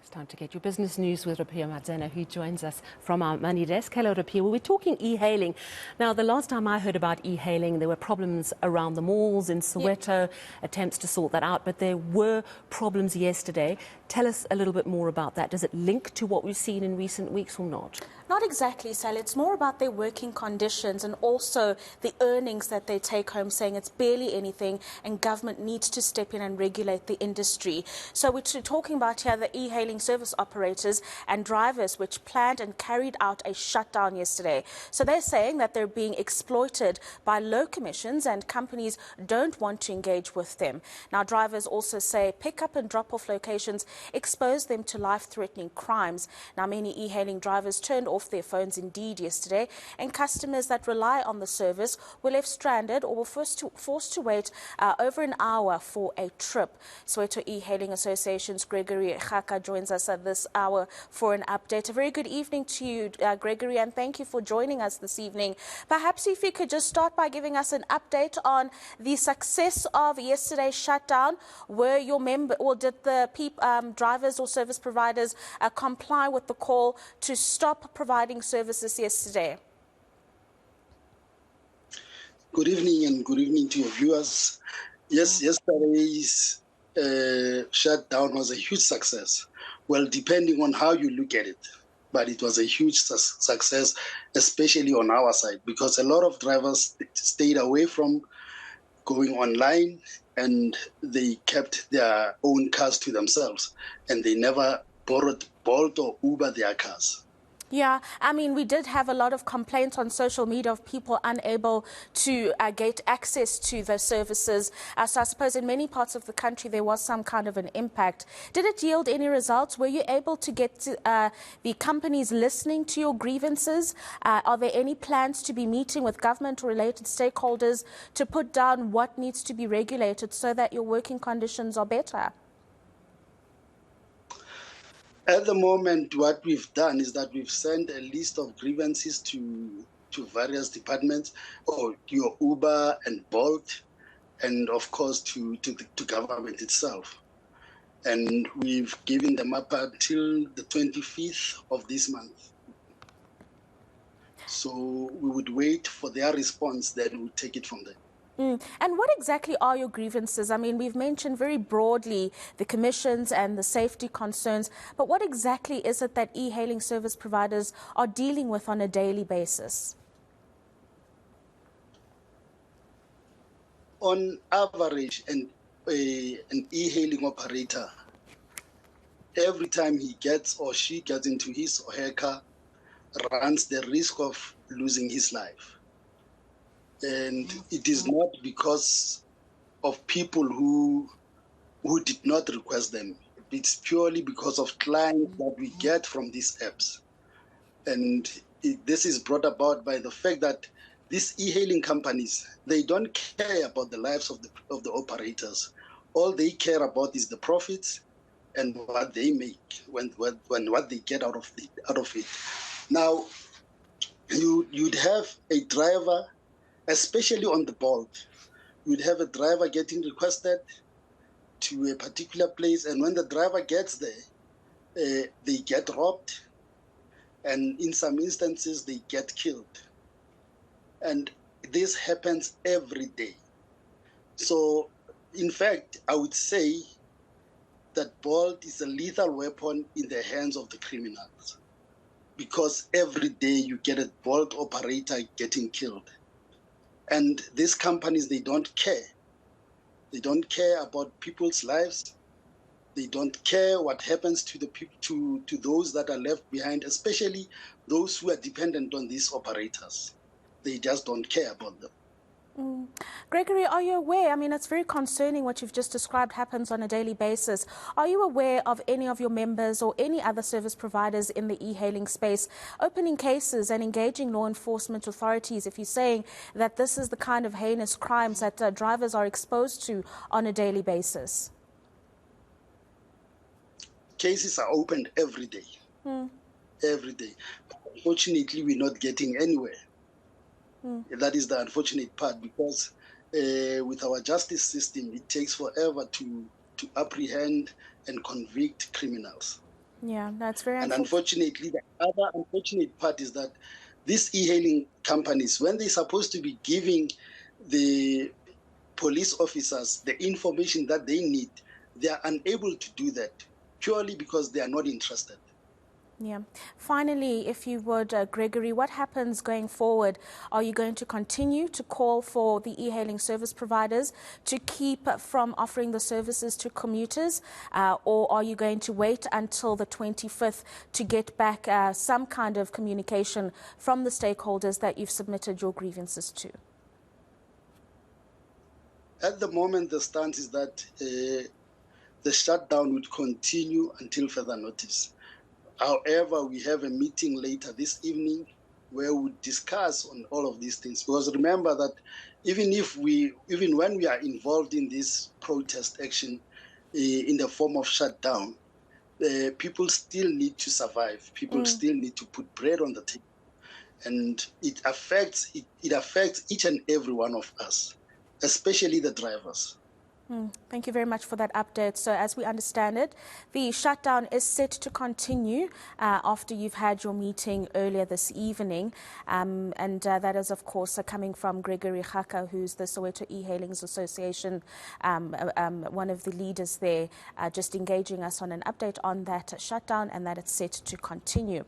It's time to get your business news with Rapia Madzena, who joins us from our money desk. Hello, Rapia. Well, we're talking e-hailing. Now, the last time I heard about e-hailing, there were problems around the malls in Soweto, attempts to sort that out, but there were problems yesterday. Tell us a little bit more about that. Does it link to what we've seen in recent weeks or not? Not exactly, Sally. It's more about their working conditions and also the earnings that they take home, saying it's barely anything and government needs to step in and regulate the industry. So we're talking about here the e-hailing service operators and drivers which planned and carried out a shutdown yesterday. So they're saying that they're being exploited by low commissions and companies don't want to engage with them. Now, drivers also say pick-up and drop-off locations expose them to life-threatening crimes. Now, many e-hailing drivers turned off their phones indeed yesterday, and customers that rely on the service were left stranded or were forced to wait over an hour for a trip. Soweto E-Hailing Association's Gregory Kgaka joins us at this hour for an update. A very good evening to you, Gregory, and thank you for joining us this evening. Perhaps if you could just start by giving us an update on the success of yesterday's shutdown. Were your member, or did the drivers or service providers comply with the call to stop providing services yesterday? Good evening and good evening to your viewers. Yes, yesterday's shutdown was a huge success. Well, depending on how you look at it, but it was a huge success, especially on our side, because a lot of drivers stayed away from going online and they kept their own cars to themselves and they never borrowed Bolt or Uber their cars. Yeah, I mean, we did have a lot of complaints on social media of people unable to get access to the services. So I suppose in many parts of the country there was some kind of an impact. Did it yield any results? Were you able to get the companies listening to your grievances? Are there any plans to be meeting with government or related stakeholders to put down what needs to be regulated so that your working conditions are better? At the moment, what we've done is that we've sent a list of grievances to various departments, or your Uber and Bolt, and of course to government itself. And we've given them up until the 25th of this month. So we would wait for their response, then we'll take it from there. And what exactly are your grievances? I mean, we've mentioned very broadly the commissions and the safety concerns, but what exactly is it that e-hailing service providers are dealing with on a daily basis? On average, an e-hailing operator, every time he gets or she gets into his or her car, runs the risk of losing his life. And it is not because of people who did not request them. It's purely because of clients that we get from these apps. And this is brought about by the fact that these e-hailing companies, they don't care about the lives of the operators. All they care about is the profits and what they make when what they get out of it. Now, you'd have a driver, especially on the Bolt, you'd have a driver getting requested to a particular place, and when the driver gets there, they get robbed, and in some instances, they get killed. And this happens every day. So, in fact, I would say that Bolt is a lethal weapon in the hands of the criminals, because every day you get a Bolt operator getting killed. And these companies, they don't care. They don't care about people's lives. They don't care what happens to the people, to those that are left behind, especially those who are dependent on these operators. They just don't care about them. Gregory, are you aware, I mean, it's very concerning what you've just described happens on a daily basis. Are you aware of any of your members or any other service providers in the e-hailing space opening cases and engaging law enforcement authorities if you're saying that this is the kind of heinous crimes that drivers are exposed to on a daily basis? Cases are opened every day. Every day. Unfortunately, we're not getting anywhere. That is the unfortunate part, because with our justice system, it takes forever to apprehend and convict criminals. Yeah, that's very And unfortunate. unfortunately, the other unfortunate part is that these e-hailing companies, when they're supposed to be giving the police officers the information that they need, they are unable to do that purely because they are not interested. Yeah. Finally, if you would, Gregory, what happens going forward? Are you going to continue to call for the e-hailing service providers to keep from offering the services to commuters, or are you going to wait until the 25th to get back some kind of communication from the stakeholders that you've submitted your grievances to? At the moment, the stance is that the shutdown would continue until further notice. However, we have a meeting later this evening where we discuss on all of these things. Because remember that even when we are involved in this protest action in the form of shutdown, people still need to survive. People still need to put bread on the table, and it affects each and every one of us, especially the drivers. Thank you very much for that update. So as we understand it, the shutdown is set to continue after you've had your meeting earlier this evening. And that is, of course, coming from Gregory Kgaka, who's the Soweto E-Hailings Association, one of the leaders there, just engaging us on an update on that shutdown and that it's set to continue.